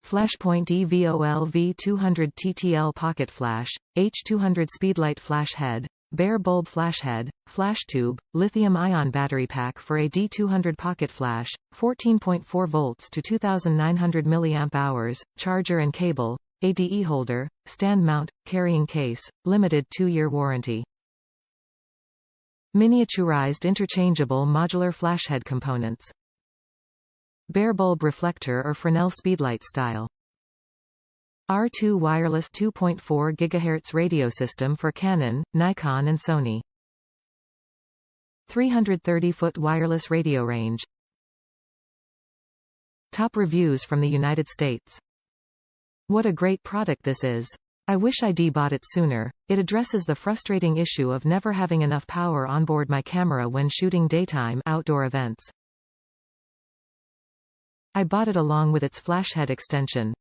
Flashpoint eVOLV 200 TTL Pocket Flash, H200 Speedlight Flashhead, Barebulb Flashhead, Flashtube, Lithium-Ion battery pack for a D200 Pocket Flash, 14.4 volts to 2900 mAh, charger and cable, ADE holder, stand mount, carrying case, limited 2-year warranty. Miniaturized interchangeable modular flashhead components. Barebulb reflector or Fresnel Speedlight style. R2 wireless 2.4 GHz radio system for Canon, Nikon and Sony. 330-foot wireless radio range. Top reviews from the United States. What a great product this is. I wish I'd bought it sooner. It addresses the frustrating issue of never having enough power on board my camera when shooting daytime outdoor events. I bought it along with its flashhead extension.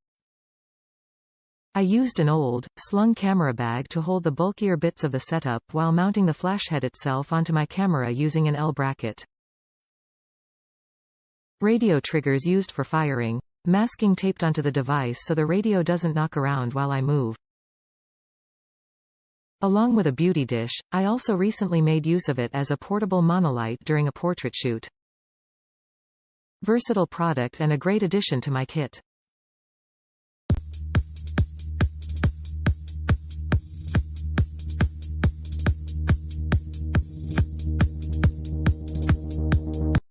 I used an old, slung camera bag to hold the bulkier bits of the setup while mounting the flashhead itself onto my camera using an L bracket. Radio triggers used for firing. Masking taped onto the device so the radio doesn't knock around while I move. Along with a beauty dish, I also recently made use of it as a portable monolight during a portrait shoot. Versatile product and a great addition to my kit.